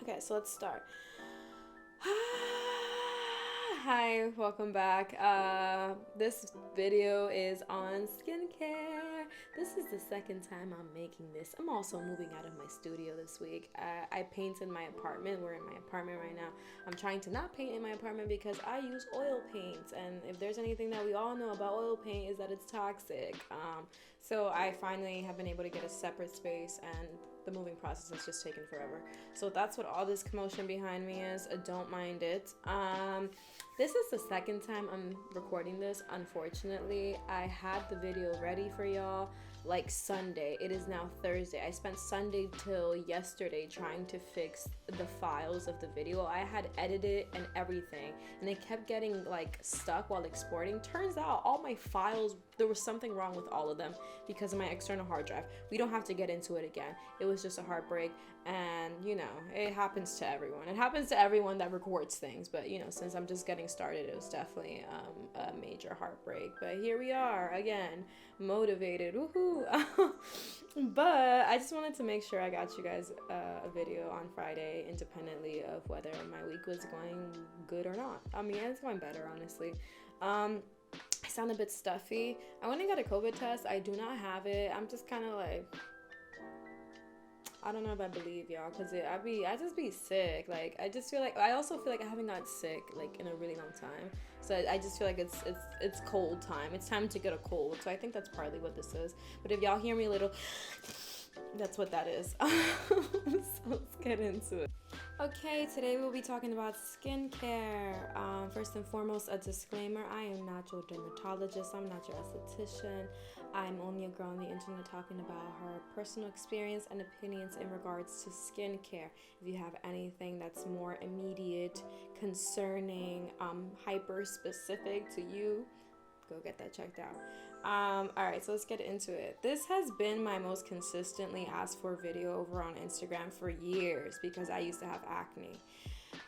Okay, so let's start. Hi, welcome back. This video is on skincare. This is the second time I'm making this. I'm also moving out of my studio this week. I paint in my apartment. We're in my apartment right now. I'm trying to not paint in my apartment because I use oil paint, and if there's anything that we all know about oil paint is that it's toxic. So I finally have been able to get a separate space, and the moving process has just taken forever. So that's what all this commotion behind me is. Don't mind it. This is the second time I'm recording this. Unfortunately, I had the video ready for y'all like Sunday. It is now Thursday. I spent Sunday till yesterday trying to fix the files of the video. I had edited and everything, and it kept getting like stuck while exporting. Turns out all my files, there was something wrong with all of them because of my external hard drive. We don't have to get into it again. It was just a heartbreak, and you know, it happens to everyone. It happens to everyone that records things, but you know, since I'm just getting started, it was definitely a major heartbreak. But here we are again, motivated, woohoo. But I just wanted to make sure I got you guys a video on Friday, independently of whether my week was going good or not. I mean, it's going better, honestly. I sound a bit stuffy. I went and got a COVID test. I do not have it. I'm just kind of like, I don't know if I believe y'all, because I just be sick. Like, I just feel like, I also feel like I haven't got sick like in a really long time. So I just feel like it's cold time. It's time to get a cold. So I think that's partly what this is. But if y'all hear me a little, that's what that is. So let's get into it. Okay, today we'll be talking about skincare. First and foremost, a disclaimer: I am not your dermatologist. I'm not your esthetician. I'm only a girl on the internet talking about her personal experience and opinions in regards to skincare. If you have anything that's more immediate, concerning, hyper specific to you, go get that checked out. Alright, so let's get into it. This has been my most consistently asked for video over on Instagram for years because I used to have acne.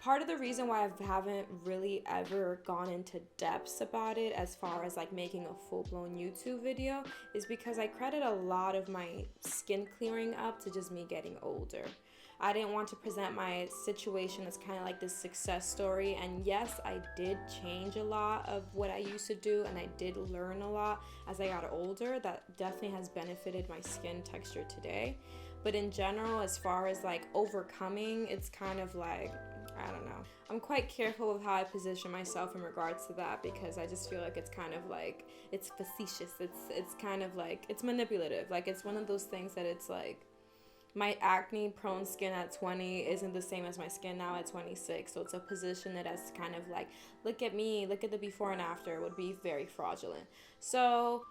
Part of the reason why I haven't really ever gone into depths about it as far as like making a full-blown YouTube video is because I credit a lot of my skin clearing up to just me getting older. I didn't want to present my situation as kind of like this success story, and yes, I did change a lot of what I used to do, and I did learn a lot as I got older that definitely has benefited my skin texture today. But in general, as far as like overcoming, it's kind of like, I don't know. I'm quite careful with how I position myself in regards to that because I just feel like it's kind of like, it's facetious. It's kind of like, it's manipulative. Like, it's one of those things that it's like, my acne prone skin at 20 isn't the same as my skin now at 26. So it's a position that is kind of like, look at me, look at the before and after, would be very fraudulent. So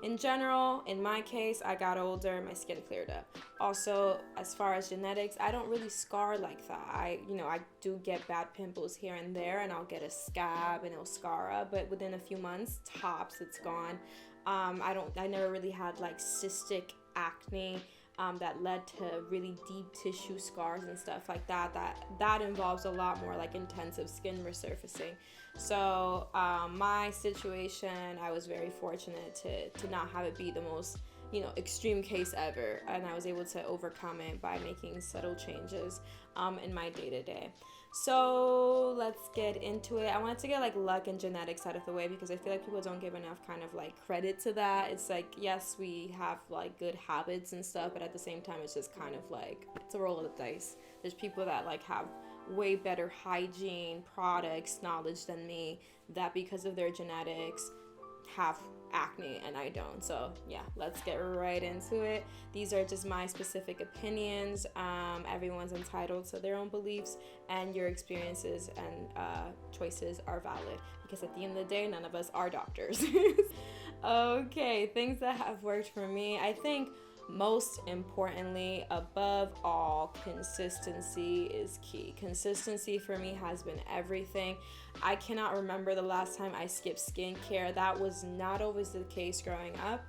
in general, in my case, I got older, my skin cleared up. Also, as far as genetics, I don't really scar like that. I do get bad pimples here and there, and I'll get a scab and it'll scar up, but within a few months, tops, it's gone. I never really had like cystic acne that led to really deep tissue scars and stuff like that. That involves a lot more like intensive skin resurfacing. So my situation, I was very fortunate to not have it be the most, extreme case ever, and I was able to overcome it by making subtle changes in my day-to-day. So let's get into it. I wanted to get like luck and genetics out of the way because I feel like people don't give enough kind of like credit to that. It's like, yes, we have like good habits and stuff, but at the same time, it's just kind of like, it's a roll of the dice. There's people that like have way better hygiene products knowledge than me that because of their genetics have acne and I don't. So yeah, let's get right into it. These are just my specific opinions. Everyone's entitled to their own beliefs, and your experiences and choices are valid because at the end of the day, none of us are doctors. Okay, things that have worked for me. I think most importantly, above all, consistency is key. Consistency for me has been everything. I cannot remember the last time I skipped skincare. That was not always the case growing up.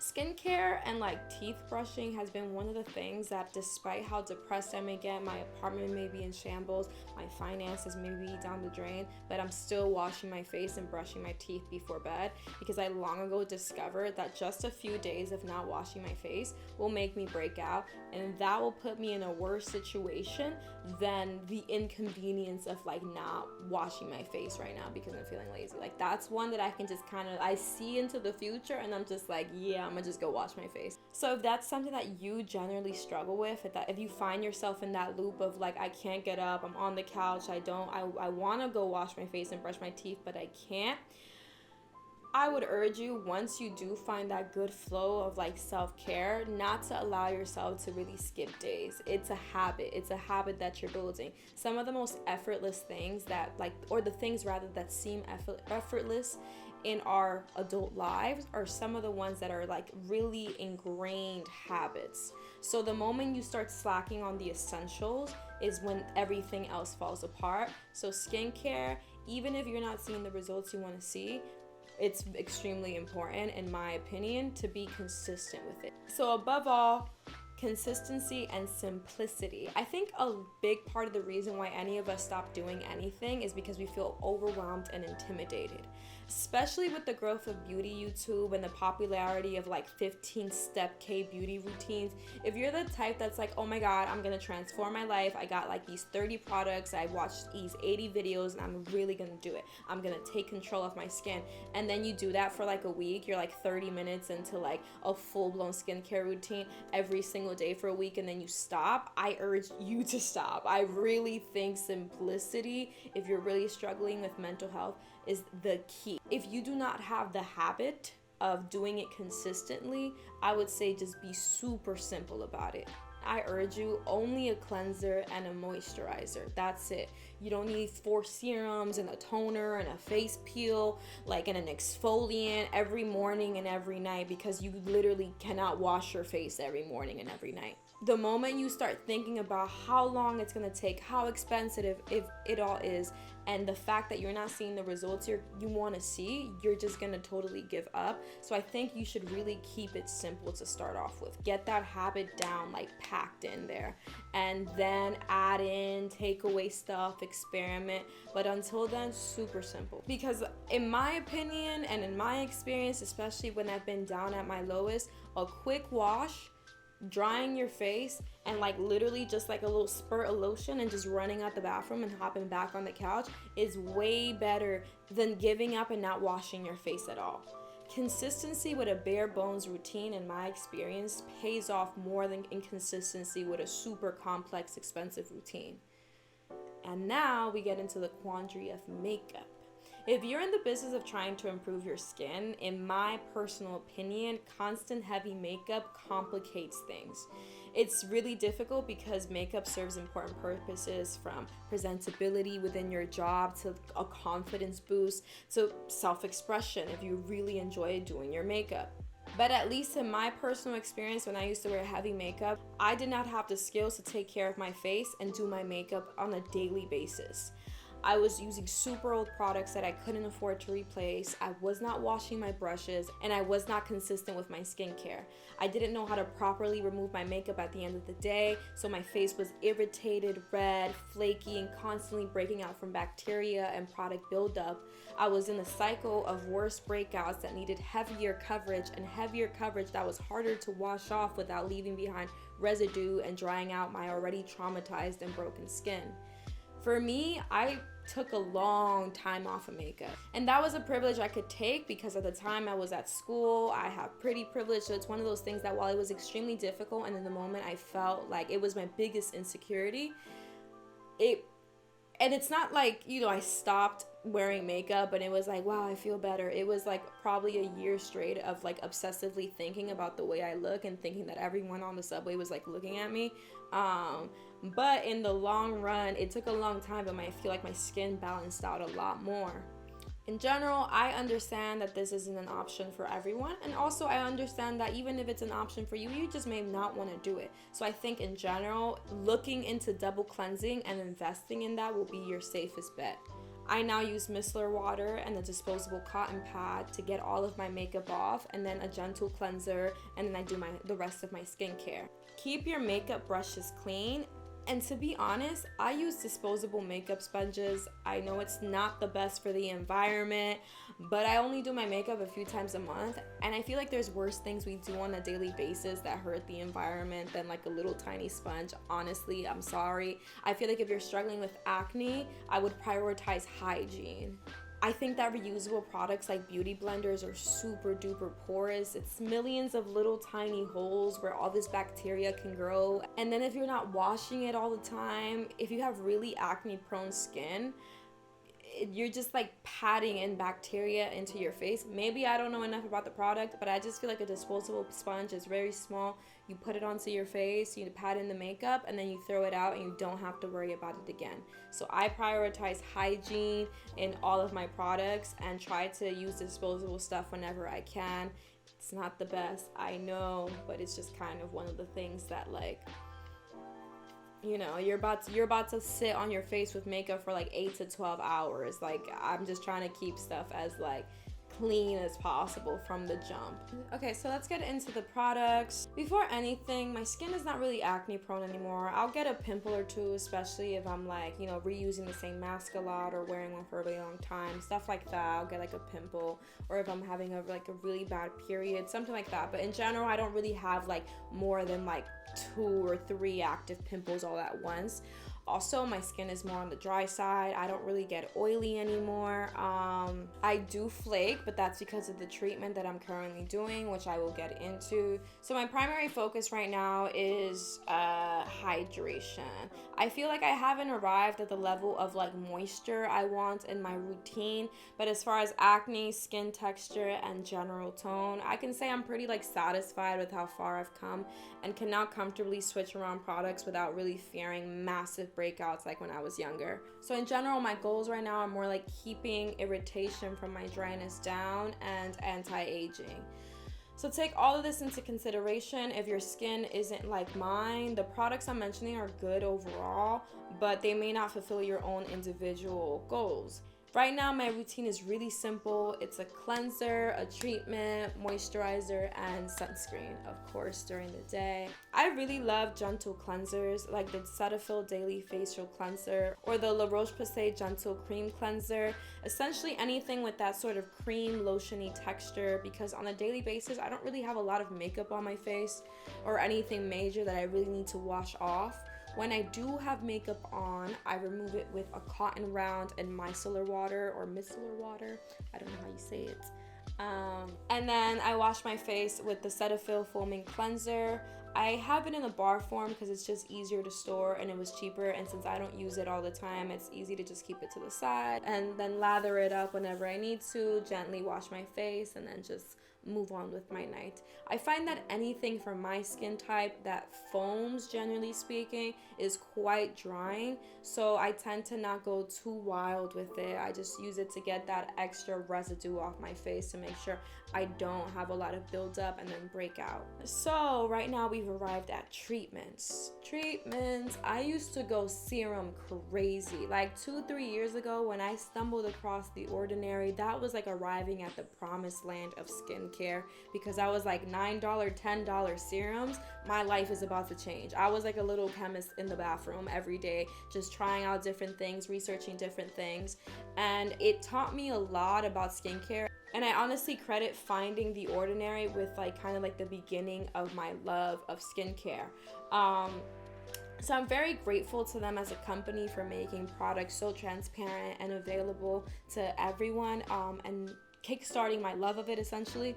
Skincare and like teeth brushing has been one of the things that, despite how depressed I may get, my apartment may be in shambles, my finances may be down the drain, but I'm still washing my face and brushing my teeth before bed, because I long ago discovered that just a few days of not washing my face will make me break out, and that will put me in a worse situation than the inconvenience of like not washing my face right now because I'm feeling lazy. Like, that's one that I can just kind of, I see into the future and I'm just like, yeah, I'm gonna just go wash my face. So if that's something that you generally struggle with, if you find yourself in that loop of like, I can't get up, I'm on the couch, I want to go wash my face and brush my teeth, but I can't, I would urge you, once you do find that good flow of like self-care, not to allow yourself to really skip days. It's a habit. It's a habit that you're building. Some of the most effortless things that or the things rather that seem effortless in our adult lives are some of the ones that are like really ingrained habits. So the moment you start slacking on the essentials is when everything else falls apart. So skincare, even if you're not seeing the results you want to see, it's extremely important, in my opinion, to be consistent with it. So above all, consistency and simplicity. I think a big part of the reason why any of us stop doing anything is because we feel overwhelmed and intimidated. Especially with the growth of beauty YouTube and the popularity of like 15-step K beauty routines. If you're the type that's like, oh my god, I'm gonna transform my life, I got like these 30 products, I watched these 80 videos, and I'm really gonna do it, I'm gonna take control of my skin, and then you do that for like a week, you're like 30 minutes into like a full-blown skincare routine every single day for a week, and then you stop, I urge you to stop. I really think simplicity, if you're really struggling with mental health, is the key. If you do not have the habit of doing it consistently, I would say just be super simple about it. I urge you, only a cleanser and a moisturizer. That's it. You don't need 4 serums and a toner and a face peel, like, and an exfoliant every morning and every night, because you literally cannot wash your face every morning and every night. The moment you start thinking about how long it's gonna take, how expensive if it all is, and the fact that you're not seeing the results you want to see, you're just gonna totally give up. So I think you should really keep it simple to start off with. Get that habit down, like packed in there, and then add in, take away stuff, experiment. But until then, super simple. Because in my opinion and in my experience, especially when I've been down at my lowest, a quick wash, drying your face, and like literally just like a little spurt of lotion and just running out the bathroom and hopping back on the couch is way better than giving up and not washing your face at all. Consistency with a bare bones routine, in my experience, pays off more than inconsistency with a super complex, expensive routine. And now we get into the quandary of makeup. If you're in the business of trying to improve your skin, in my personal opinion, constant heavy makeup complicates things. It's really difficult because makeup serves important purposes, from presentability within your job to a confidence boost to self-expression if you really enjoy doing your makeup. But at least in my personal experience, when I used to wear heavy makeup, I did not have the skills to take care of my face and do my makeup on a daily basis. I was using super old products that I couldn't afford to replace. I was not washing my brushes, and I was not consistent with my skincare. I didn't know how to properly remove my makeup at the end of the day, so my face was irritated, red, flaky, and constantly breaking out from bacteria and product buildup. I was in a cycle of worse breakouts that needed heavier coverage, and heavier coverage that was harder to wash off without leaving behind residue and drying out my already traumatized and broken skin. For me, I took a long time off of makeup, and that was a privilege I could take because at the time I was at school. I have pretty privilege, so it's one of those things that while it was extremely difficult and in the moment I felt like it was my biggest insecurity, and it's not like, I stopped wearing makeup and it was like, wow, I feel better. It was like probably a year straight of like obsessively thinking about the way I look and thinking that everyone on the subway was like looking at me. But in the long run, it took a long time, but I feel like my skin balanced out a lot more. In general, I understand that this isn't an option for everyone, and also I understand that even if it's an option for you, you just may not want to do it. So I think in general, looking into double cleansing and investing in that will be your safest bet. I now use micellar water and a disposable cotton pad to get all of my makeup off, and then a gentle cleanser, and then I do the rest of my skincare. Keep your makeup brushes clean. And to be honest, I use disposable makeup sponges. I know it's not the best for the environment, but I only do my makeup a few times a month, and I feel like there's worse things we do on a daily basis that hurt the environment than like a little tiny sponge. Honestly, I'm sorry. I feel like if you're struggling with acne, I would prioritize hygiene. I think that reusable products like beauty blenders are super duper porous. It's millions of little tiny holes where all this bacteria can grow. And then if you're not washing it all the time, if you have really acne prone skin, you're just like patting in bacteria into your face. Maybe I don't know enough about the product, but I just feel like a disposable sponge is very small. You put it onto your face, you pat in the makeup, and then you throw it out and you don't have to worry about it again. So I prioritize hygiene in all of my products and try to use disposable stuff whenever I can. It's not the best, I know, but it's just kind of one of the things that, like, you know, you're about to sit on your face with makeup for like 8 to 12 hours. Like, I'm just trying to keep stuff as like clean as possible from the jump. Okay, so let's get into the products. Before anything, my skin is not really acne prone anymore. I'll get a pimple or two, especially if I'm like, you know, reusing the same mask a lot or wearing one for a really long time, stuff like that. I'll get like a pimple, or if I'm having a really bad period, something like that. But in general, I don't really have like more than like 2 or 3 active pimples all at once. Also, my skin is more on the dry side. I don't really get oily anymore. I do flake, but that's because of the treatment that I'm currently doing, which I will get into. So my primary focus right now is hydration. I feel like I haven't arrived at the level of like moisture I want in my routine, but as far as acne, skin texture, and general tone, I can say I'm pretty like satisfied with how far I've come and can now comfortably switch around products without really fearing massive breakouts like when I was younger. So in general, my goals right now are more like keeping irritation from my dryness down and anti-aging. So take all of this into consideration. If your skin isn't like mine, the products I'm mentioning are good overall, but they may not fulfill your own individual goals. Right now, my routine is really simple. It's a cleanser, a treatment, moisturizer, and sunscreen, of course, during the day. I really love gentle cleansers like the Cetaphil Daily Facial Cleanser or the La Roche-Posay Gentle Cream Cleanser. Essentially anything with that sort of cream, lotiony texture, because on a daily basis, I don't really have a lot of makeup on my face or anything major that I really need to wash off. When I do have makeup on, I remove it with a cotton round and micellar water or micellar water. I don't know how you say it. And then I wash my face with the Cetaphil Foaming Cleanser. I have it in a bar form because it's just easier to store and it was cheaper, and since I don't use it all the time, it's easy to just keep it to the side and then lather it up whenever I need to, gently wash my face, and then just move on with my night. I find that anything for my skin type that foams, generally speaking, is quite drying, so I tend to not go too wild with it. I just use it to get that extra residue off my face to make sure I don't have a lot of buildup and then break out. So right now we've arrived at treatments. I used to go serum crazy. Like 2-3 years ago when I stumbled across The Ordinary, that was like arriving at the promised land of skincare, because I was like $9, $10 serums. My life is about to change. I was like a little chemist in the bathroom every day, just trying out different things, researching different things, and it taught me a lot about skincare. And I honestly credit finding The Ordinary with like kind of like the beginning of my love of skincare. So I'm very grateful to them as a company for making products so transparent and available to everyone, and kickstarting my love of it essentially.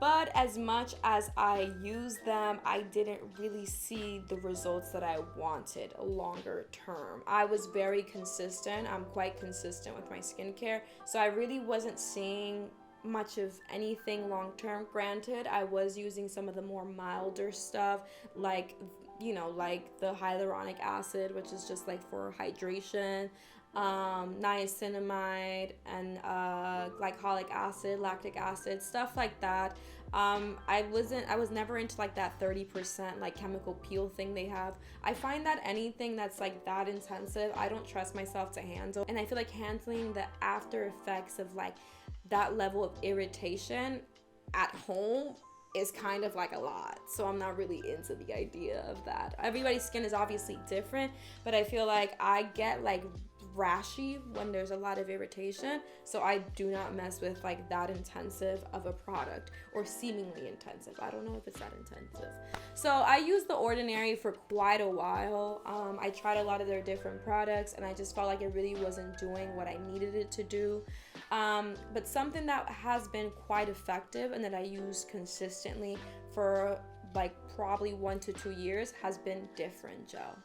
But as much as I used them, I didn't really see the results that I wanted longer term. I was very consistent. I'm quite consistent with my skincare, so I really wasn't seeing much of anything long term. Granted, I was using some of the more milder stuff like, you know, like the hyaluronic acid, which is just like for hydration. niacinamide, and glycolic acid, lactic acid, stuff like that. I was never into like that 30% like chemical peel thing they have. I find that anything that's like that intensive, I don't trust myself to handle. And I feel like handling the after effects of like that level of irritation at home is kind of like a lot. So I'm not really into the idea of that. Everybody's skin is obviously different, but I feel like I get like rashy when there's a lot of irritation, so I do not mess with like that intensive of a product, or seemingly intensive. I don't know if it's that intensive. So I used The Ordinary for quite a while. I tried a lot of their different products and I just felt like it really wasn't doing what I needed it to do. But something that has been quite effective and that I use consistently for like probably 1 to 2 years has been Differin Gel.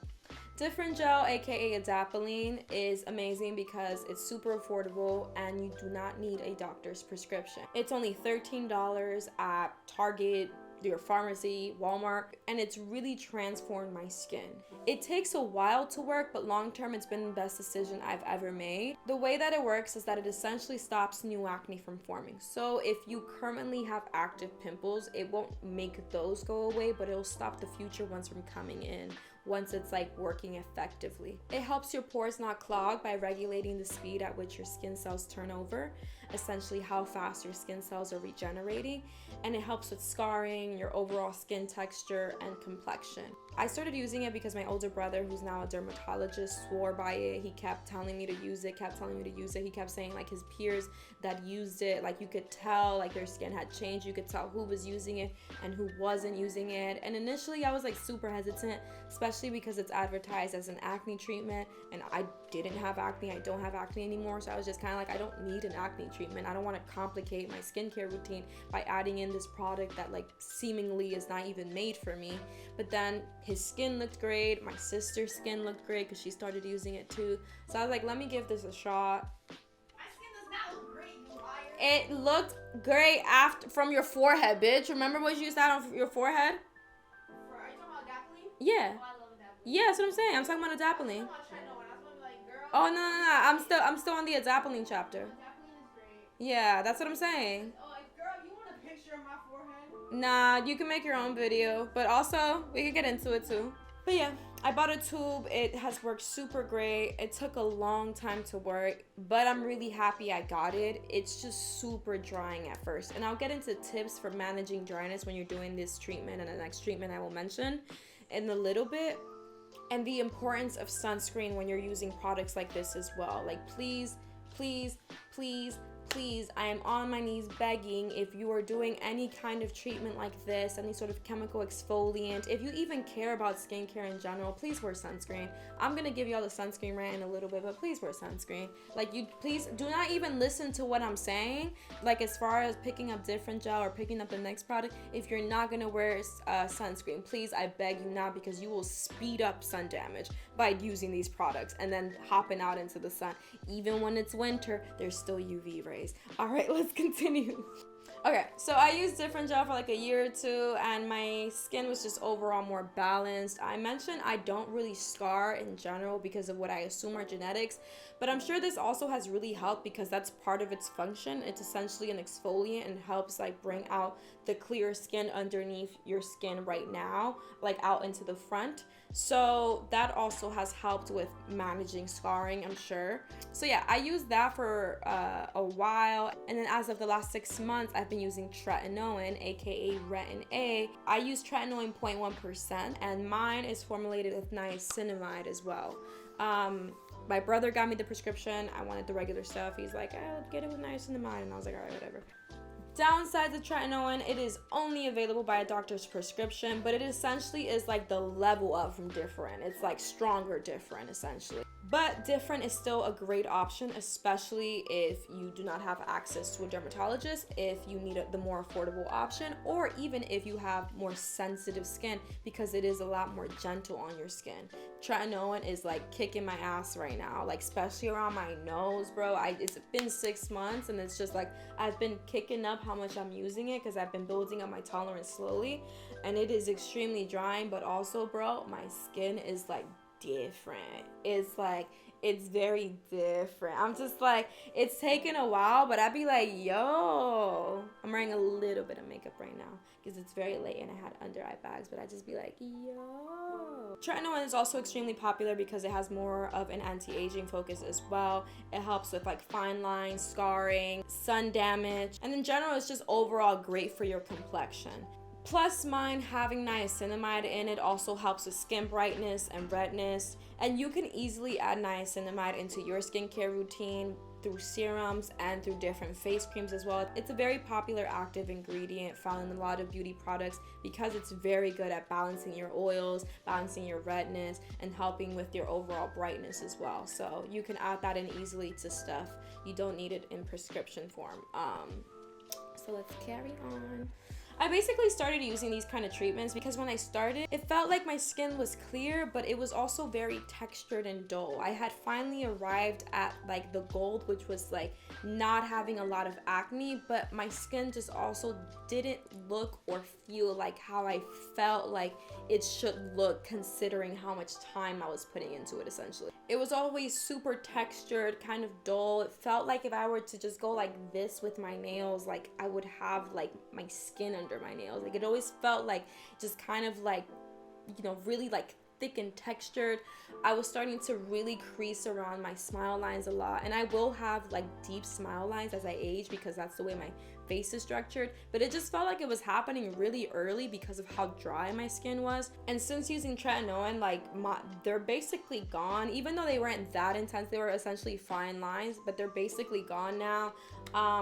Differin Gel, aka Adapalene, is amazing because it's super affordable and you do not need a doctor's prescription. It's only $13 at Target, your pharmacy, Walmart, and it's really transformed my skin. It takes a while to work, but long term it's been the best decision I've ever made. The way that it works is that it essentially stops new acne from forming. So if you currently have active pimples, it won't make those go away, but it'll stop the future ones from coming in once it's like working effectively. It helps your pores not clog by regulating the speed at which your skin cells turn over, essentially how fast your skin cells are regenerating, and it helps with scarring, your overall skin texture, and complexion. I started using it because my older brother, who's now a dermatologist, swore by it. He kept telling me to use it, He kept saying like his peers that used it, like you could tell like their skin had changed. You could tell who was using it and who wasn't using it. And initially I was like super hesitant, especially because it's advertised as an acne treatment, and I didn't have acne. I don't have acne anymore. So I was just kind of like, I don't need an acne treatment. I don't want to complicate my skincare routine by adding in this product that like seemingly is not even made for me. But then his skin looked great. My sister's skin looked great because she started using it too. So I was like, let me give this a shot. My skin does not look great, you liar. It looked great after from your forehead, bitch. Remember what you used that on your forehead? Are you talking about Adapalene? Yeah. Oh, I love Adapalene. Yeah, that's what I'm saying. I'm talking about Adapalene. Oh no. I'm still on the Adapalene chapter. Adapalene is great. Yeah, that's what I'm saying. Oh, girl, you want a picture of my forehead? Nah, you can make your own video, but also we could get into it too. But yeah, I bought a tube. It has worked super great. It took a long time to work, but I'm really happy I got it. It's just super drying at first, and I'll get into tips for managing dryness when you're doing this treatment and the next treatment I will mention in a little bit, and the importance of sunscreen when you're using products like this as well. Like please, I am on my knees begging, if you are doing any kind of treatment like this, any sort of chemical exfoliant, if you even care about skincare in general, please wear sunscreen. I'm gonna give y'all the sunscreen rant in a little bit, but please wear sunscreen. Like, you please do not even listen to what I'm saying, like as far as picking up Differin Gel or picking up the next product. If you're not gonna wear sunscreen, please, I beg you not, because you will speed up sun damage by using these products and then hopping out into the sun. Even when it's winter, there's still UV rays. All right, let's continue. Okay, so I used Differin Gel for like a year or two, and my skin was just overall more balanced. I mentioned I don't really scar in general because of what I assume are genetics, but I'm sure this also has really helped because that's part of its function. It's essentially an exfoliant and helps like bring out the clear skin underneath your skin right now, like out into the front. So that also has helped with managing scarring, I'm sure. So yeah, I used that for a while, and then as of the last 6 months, I've been using Tretinoin, aka Retin A. I use Tretinoin 0.1%, and mine is formulated with niacinamide as well. My brother got me the prescription. I wanted the regular stuff. He's like, I'll get it with niacinamide, and I was like, all right, whatever. Downside to Tretinoin, it is only available by a doctor's prescription, but it essentially is like the level up from Differin. It's like stronger Differin essentially. But Differin is still a great option, especially if you do not have access to a dermatologist, if you need the more affordable option, or even if you have more sensitive skin, because it is a lot more gentle on your skin. Tretinoin is like kicking my ass right now, like especially around my nose, bro. It's been 6 months, and it's just like I've been kicking up how much I'm using it because I've been building up my tolerance slowly, and it is extremely drying. But also, bro, my skin is like different. It's very different. I'm just like, it's taken a while, but I'd be like, yo, I'm wearing a little bit of makeup right now because it's very late and I had under eye bags, but I'd just be like, yo. Tretinoin is also extremely popular because it has more of an anti-aging focus as well. It helps with like fine lines, scarring, sun damage, and in general, it's just overall great for your complexion. Plus, mine having niacinamide in it also helps with skin brightness and redness. And you can easily add niacinamide into your skincare routine through serums and through different face creams as well. It's a very popular active ingredient found in a lot of beauty products because it's very good at balancing your oils, balancing your redness, and helping with your overall brightness as well. So you can add that in easily to stuff. You don't need it in prescription form. So let's carry on. I basically started using these kind of treatments because when I started, it felt like my skin was clear, but it was also very textured and dull. I had finally arrived at like the gold, which was like not having a lot of acne, but my skin just also didn't look or feel like how I felt like it should look considering how much time I was putting into it essentially. It was always super textured, kind of dull. It felt like if I were to just go like this with my nails, like I would have like my skin under my nails. Like it always felt like just kind of like, you know, really like thick and textured. I was starting to really crease around my smile lines a lot, and I will have like deep smile lines as I age because that's the way my face is structured, but it just felt like it was happening really early because of how dry my skin was. And since using tretinoin, like they're basically gone. Even though they weren't that intense, they were essentially fine lines, but they're basically gone now.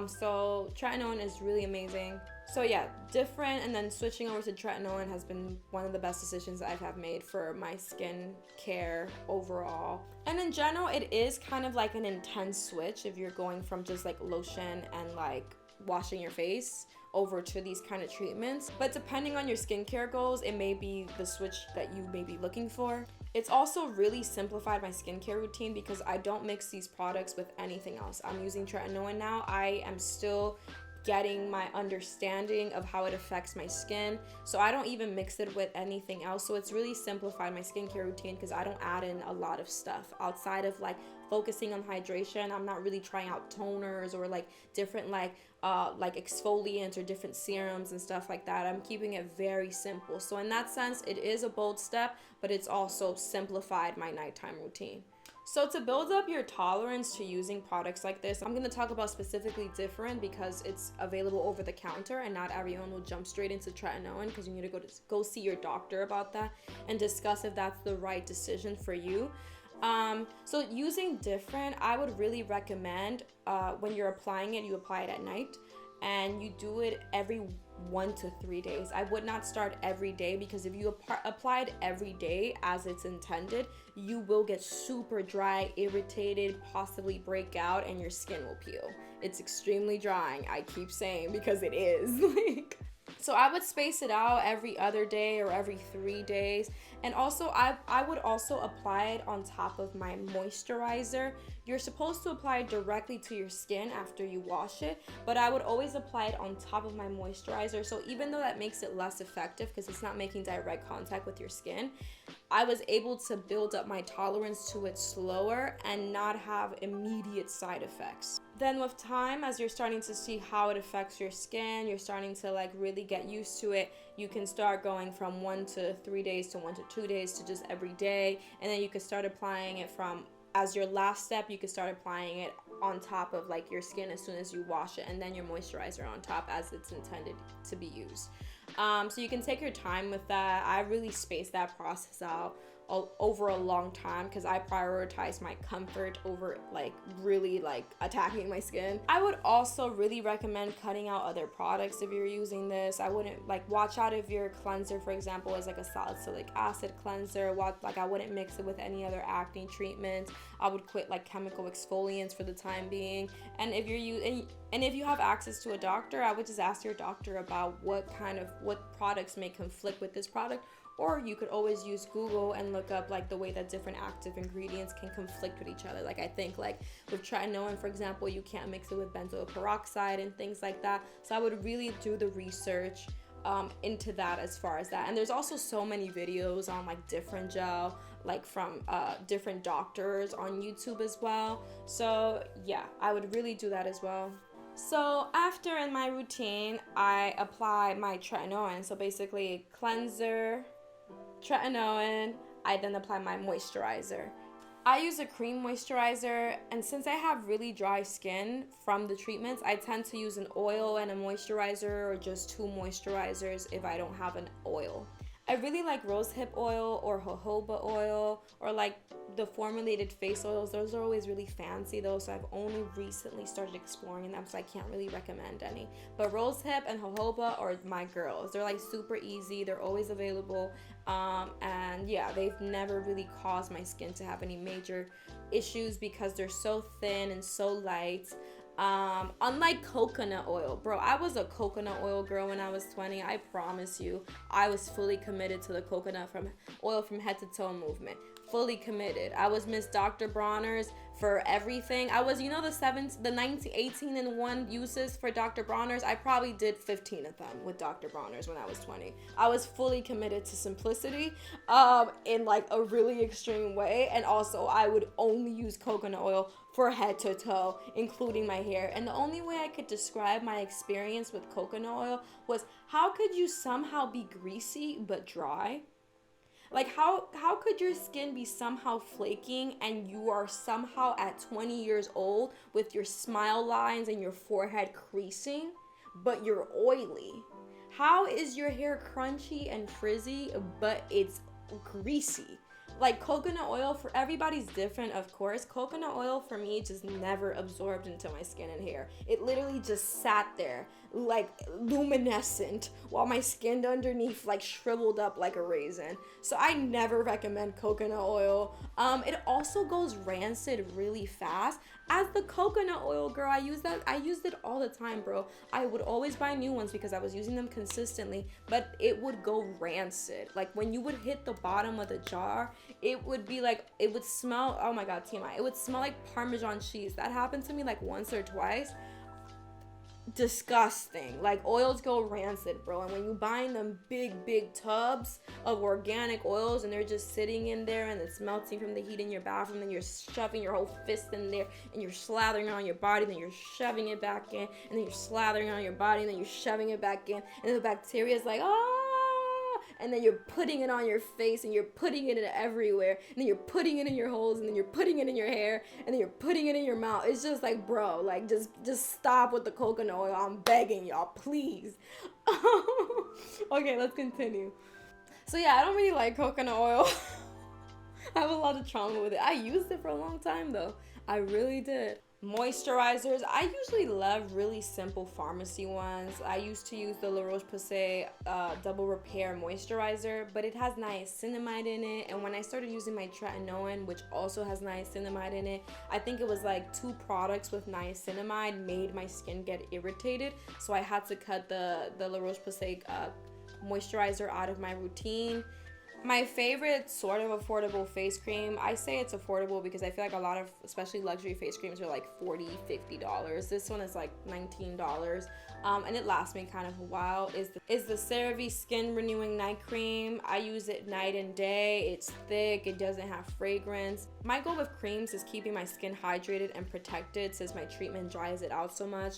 So tretinoin is really amazing. So yeah, Differin and then switching over to tretinoin has been one of the best decisions I have made for my skin care overall. And in general, it is kind of like an intense switch if you're going from just like lotion and like washing your face over to these kind of treatments. But depending on your skincare goals, it may be the switch that you may be looking for. It's also really simplified my skincare routine because I don't mix these products with anything else. I'm using tretinoin now. I am still getting my understanding of how it affects my skin, so I don't even mix it with anything else. So it's really simplified my skincare routine because I don't add in a lot of stuff outside of like focusing on hydration. I'm not really trying out toners or like different like exfoliants or different serums and stuff like that. I'm keeping it very simple. So in that sense, it is a bold step, but it's also simplified my nighttime routine. So to build up your tolerance to using products like this, I'm going to talk about specifically Differin because it's available over the counter and not everyone will jump straight into tretinoin because you need to go see your doctor about that and discuss if that's the right decision for you. So using Differin, I would really recommend when you're applying it, you apply it at night and you do it every 1 to 3 days. I would not start every day because if you apply it every day as it's intended, you will get super dry, irritated, possibly break out, and your skin will peel. It's extremely drying, I keep saying, because it is. So I would space it out every other day or every 3 days. And also I would also apply it on top of my moisturizer. You're supposed to apply it directly to your skin after you wash it, but I would always apply it on top of my moisturizer. So even though that makes it less effective because it's not making direct contact with your skin, I was able to build up my tolerance to it slower and not have immediate side effects. Then with time, as you're starting to see how it affects your skin, you're starting to like really get used to it, you can start going from 1 to 3 days to 1 to 2 days to just every day. And then you can start applying it from, as your last step, you can start applying it on top of like your skin as soon as you wash it, and then your moisturizer on top as it's intended to be used. So you can take your time with that. I really spaced that process out over a long time because I prioritize my comfort over like really like attacking my skin. I would also really recommend cutting out other products if you're using this. I wouldn't like watch out if your cleanser, for example, is like a salicylic acid cleanser. I wouldn't mix it with any other acne treatment. I would quit like chemical exfoliants for the time being. And if you're using and if you have access to a doctor, I would just ask your doctor about what products may conflict with this product. Or you could always use Google and look up like the way that different active ingredients can conflict with each other. Like I think like with tretinoin, for example, you can't mix it with benzoyl peroxide and things like that. So I would really do the research into that as far as that. And there's also so many videos on like Differin Gel. like from different doctors on YouTube as well. So yeah, I would really do that as well. So after in my routine, I apply my tretinoin. So basically cleanser, tretinoin, I then apply my moisturizer. I use a cream moisturizer, and since I have really dry skin from the treatments, I tend to use an oil and a moisturizer, or just 2 moisturizers if I don't have an oil. I really like rosehip oil or jojoba oil, or like the formulated face oils. Those are always really fancy though, so I've only recently started exploring them, so I can't really recommend any. But rosehip and jojoba are my girls. They're like super easy, they're always available, and yeah, they've never really caused my skin to have any major issues because they're so thin and so light. Unlike coconut oil, bro, I was a coconut oil girl when I was 20. I promise you, I was fully committed to the coconut oil from head to toe movement. Fully committed. I was Miss Dr. Bronner's for everything. I was, the 18 and 1 uses for Dr. Bronner's. I probably did 15 of them with Dr. Bronner's when I was 20. I was fully committed to simplicity, in like a really extreme way. And also I would only use coconut oil for head to toe, including my hair. And the only way I could describe my experience with coconut oil was, how could you somehow be greasy but dry? Like, how could your skin be somehow flaking and you are somehow at 20 years old with your smile lines and your forehead creasing, but you're oily? How is your hair crunchy and frizzy, but it's greasy? Like, coconut oil, for everybody's different, of course. Coconut oil for me just never absorbed into my skin and hair. It literally just sat there like luminescent while my skin underneath like shriveled up like a raisin. So I never recommend coconut oil. It also goes rancid really fast. As the coconut oil girl, I used it all the time, bro. I would always buy new ones because I was using them consistently, but it would go rancid. Like, when you would hit the bottom of the jar, it would be like, it would smell, oh my god, TMI, it would smell like Parmesan cheese. That happened to me like once or twice. Disgusting. Like, oils go rancid, bro. And when you buying them big tubs of organic oils and they're just sitting in there and it's melting from the heat in your bathroom, then you're shoving your whole fist in there and you're slathering it on your body, then you're shoving it back in, and then you're slathering it on your body, and then you're shoving it back in, and then the bacteria is like, and then you're putting it on your face, and you're putting it in everywhere, and then you're putting it in your holes, and then you're putting it in your hair, and then you're putting it in your mouth. It's just like, bro, like, just stop with the coconut oil. I'm begging y'all, please. Okay, let's continue. So yeah, I don't really like coconut oil. I have a lot of trauma with it. I used it for a long time though. I really did. Moisturizers, I usually love really simple pharmacy ones. I used to use the La Roche-Posay Double Repair Moisturizer, but it has niacinamide in it. And when I started using my Tretinoin, which also has niacinamide in it, I think it was like 2 products with niacinamide made my skin get irritated. So I had to cut the La Roche-Posay moisturizer out of my routine. My favorite sort of affordable face cream, I say it's affordable because I feel like a lot of, especially luxury face creams, are like $40, $50. This one is like $19, and it lasts me kind of a while, is the CeraVe Skin Renewing Night Cream. I use it night and day. It's thick. It doesn't have fragrance. My goal with creams is keeping my skin hydrated and protected since my treatment dries it out so much.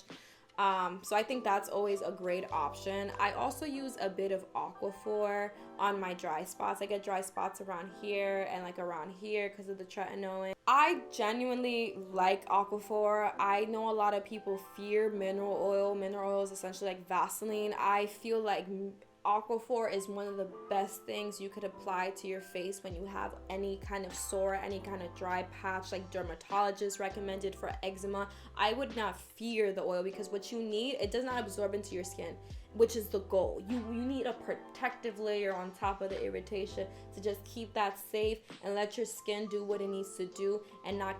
So I think that's always a great option. I also use a bit of Aquaphor on my dry spots. I get dry spots around here and like around here because of the tretinoin. I genuinely like Aquaphor. I know a lot of people fear mineral oil. Mineral oil is essentially like Vaseline. I feel like Aquaphor is one of the best things you could apply to your face when you have any kind of sore, any kind of dry patch, like dermatologists recommended for eczema. I would not fear the oil because what you need, it does not absorb into your skin, which is the goal. You need a protective layer on top of the irritation to just keep that safe and let your skin do what it needs to do and not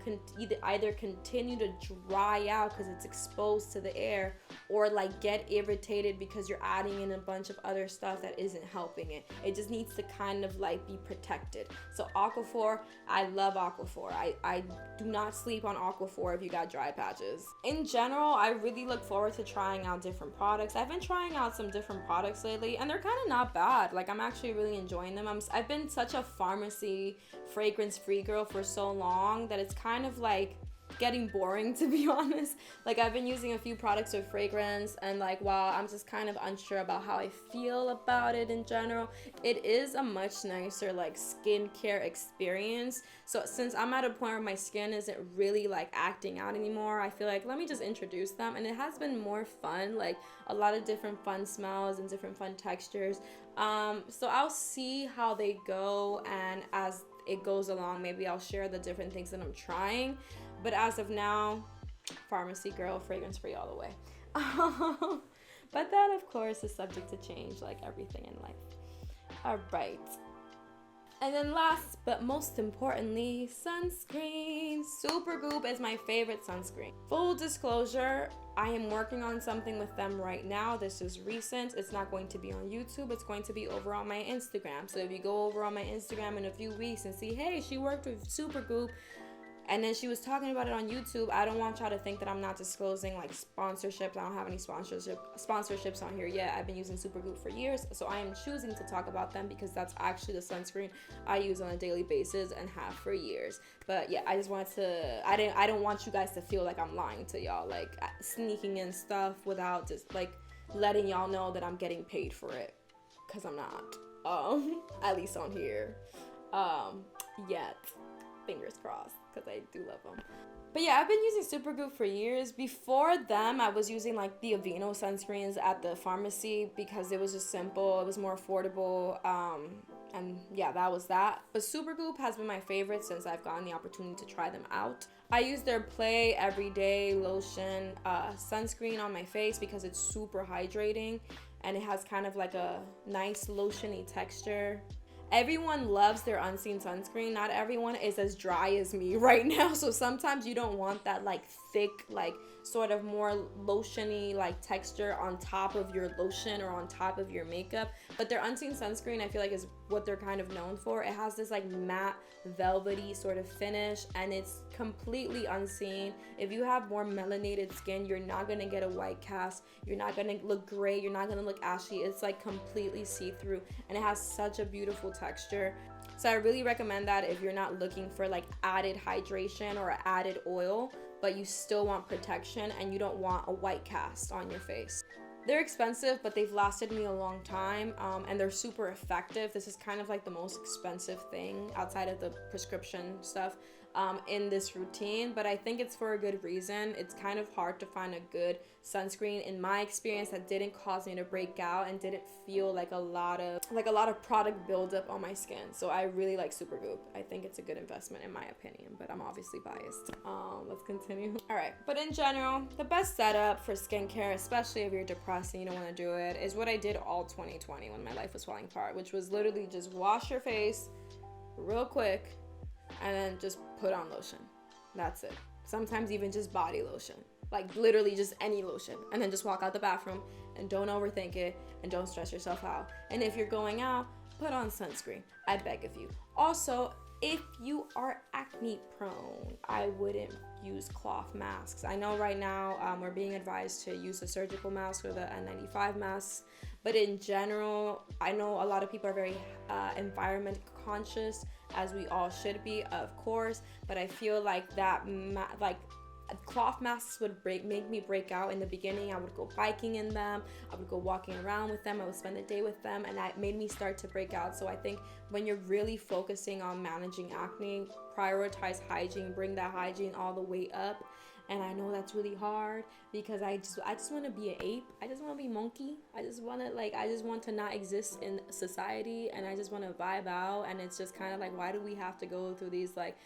either continue to dry out because it's exposed to the air, or like get irritated because you're adding in a bunch of other stuff that isn't helping it. It just needs to kind of like be protected. So Aquaphor, I love Aquaphor. I do not sleep on Aquaphor if you got dry patches. In general, I really look forward to trying out different products. I've been trying out out some different products lately, and they're kind of not bad. Like, I'm actually really enjoying them. I've been such a pharmacy fragrance-free girl for so long that it's kind of like getting boring, to be honest. Like, I've been using a few products with fragrance, and like, while I'm just kind of unsure about how I feel about it in general, it is a much nicer like skincare experience. So since I'm at a point where my skin isn't really like acting out anymore, I feel like let me just introduce them, and it has been more fun, like a lot of different fun smells and different fun textures. So I'll see how they go, and as it goes along, maybe I'll share the different things that I'm trying. But as of now, pharmacy girl, fragrance free all the way. But that, of course, is subject to change, like everything in life. All right. And then last but most importantly, sunscreen. Supergoop is my favorite sunscreen. Full disclosure, I am working on something with them right now. This is recent. It's not going to be on YouTube. It's going to be over on my Instagram. So if you go over on my Instagram in a few weeks and see, hey, she worked with Supergoop, and then she was talking about it on YouTube, I don't want y'all to think that I'm not disclosing like sponsorships. I don't have any sponsorships on here yet. I've been using Supergoop for years, so I am choosing to talk about them because that's actually the sunscreen I use on a daily basis and have for years. But yeah, I just wanted to, I don't want you guys to feel like I'm lying to y'all, like sneaking in stuff without just like letting y'all know that I'm getting paid for it, because I'm not, at least on here, yet. Fingers crossed, because I do love them. But yeah, I've been using Supergoop for years. Before them, I was using like the Aveeno sunscreens at the pharmacy because it was just simple, it was more affordable, and yeah, that was that. But Supergoop has been my favorite since I've gotten the opportunity to try them out. I use their Play Everyday Lotion sunscreen on my face because it's super hydrating, and it has kind of like a nice lotiony texture. Everyone loves their unseen sunscreen. Not everyone is as dry as me right now. So sometimes you don't want that like thick, like sort of more lotiony like texture on top of your lotion or on top of your makeup. But their unseen sunscreen, I feel like, is what they're kind of known for. It has this like matte velvety sort of finish, and it's completely unseen. If you have more melanated skin, you're not gonna get a white cast, you're not gonna look gray, you're not gonna look ashy. It's like completely see-through, and it has such a beautiful texture. So I really recommend that if you're not looking for like added hydration or added oil, but you still want protection and you don't want a white cast on your face. They're expensive, but they've lasted me a long time, and they're super effective. This is kind of like the most expensive thing outside of the prescription stuff in this routine, but I think it's for a good reason. It's kind of hard to find a good sunscreen, in my experience, that didn't cause me to break out and didn't feel like a lot of product buildup on my skin. So I really like Supergoop. I think it's a good investment in my opinion, but I'm obviously biased. Let's continue. All right, but in general, the best setup for skincare, especially if you're depressed and you don't want to do it, is what I did all 2020 when my life was falling apart, which was literally just wash your face real quick and then just put on lotion. That's it. Sometimes even just body lotion, like literally just any lotion, and then just walk out the bathroom and don't overthink it and don't stress yourself out. And if you're going out, put on sunscreen, I beg of you. Also, if you are acne prone, I wouldn't use cloth masks. I know right now we're being advised to use a surgical mask or the N95 masks, but in general, I know a lot of people are very environment conscious, as we all should be, of course, but I feel like that cloth masks would make me break out in the beginning. I would go biking in them, I would go walking around with them, I would spend the day with them, and that made me start to break out. So I think when you're really focusing on managing acne, prioritize hygiene, bring that hygiene all the way up. And I know that's really hard because I just want to be an ape. I just want to be monkey. I just want to not exist in society, and I just want to vibe out. And it's just kind of like, why do we have to go through these like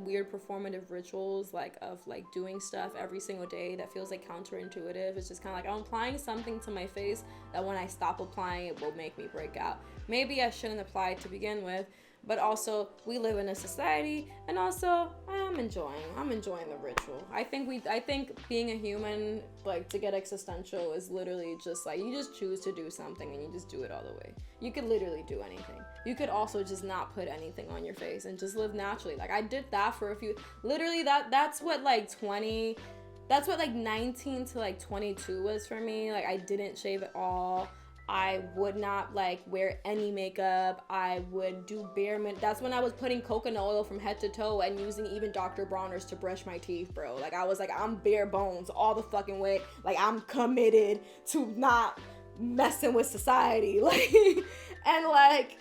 weird performative rituals of doing stuff every single day that feels like counterintuitive? It's just kind of like I'm applying something to my face that when I stop applying it will make me break out. Maybe I shouldn't apply it to begin with. But also, we live in a society, and also I'm enjoying the ritual. I think being a human, like, to get existential is literally just like you just choose to do something and you just do it all the way. You could literally do anything. You could also just not put anything on your face and just live naturally. Like, I did that for a few, literally that's what like 20 that's what like 19 to like 22 was for me. Like I didn't shave at all. I would not like wear any makeup. I would do that's when I was putting coconut oil from head to toe and using even Dr. Bronner's to brush my teeth, bro. Like I was like, I'm bare bones all the fucking way. Like I'm committed to not messing with society. Like, and like,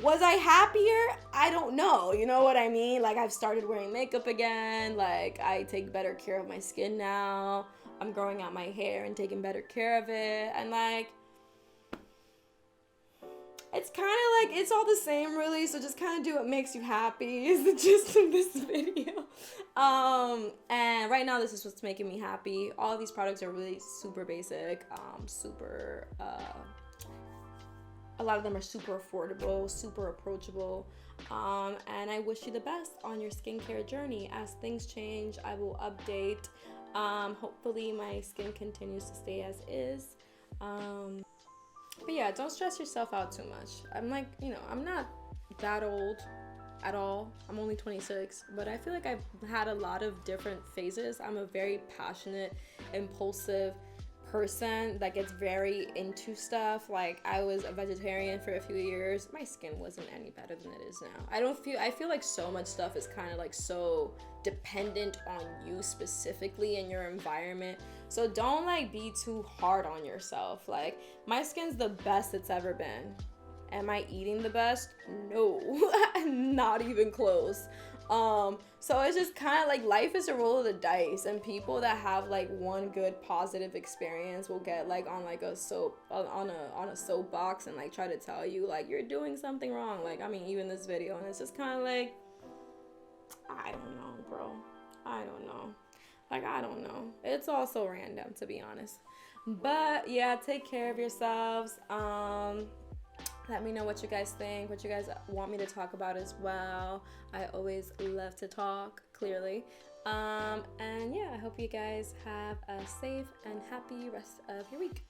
was I happier? I don't know. You know what I mean? Like I've started wearing makeup again. Like I take better care of my skin now. I'm growing out my hair and taking better care of it. And like, it's kind of like, it's all the same really, so just kind of do what makes you happy is the gist of this video. And right now this is what's making me happy. All of these products are really super basic, a lot of them are super affordable, super approachable, and I wish you the best on your skincare journey. As things change, I will update. Hopefully my skin continues to stay as is. But yeah, don't stress yourself out too much. I'm like, you know, I'm not that old at all. I'm only 26, but I feel like I've had a lot of different phases. I'm a very passionate, impulsive person that gets very into stuff. Like I was a vegetarian for a few years. My skin wasn't any better than it is now. I feel like so much stuff is kind of like so dependent on you specifically in your environment. So don't like be too hard on yourself. Like my skin's the best it's ever been. Am I eating the best? No, not even close. So it's just kind of like life is a roll of the dice, and people that have like one good positive experience will get like on like a soapbox and like try to tell you like you're doing something wrong. Like I mean even this video, and it's just kind of like, I don't know, bro. I don't know. Like I don't know. It's all so random to be honest. But yeah, take care of yourselves. Let me know what you guys think, what you guys want me to talk about as well. I always love to talk, clearly. And yeah, I hope you guys have a safe and happy rest of your week.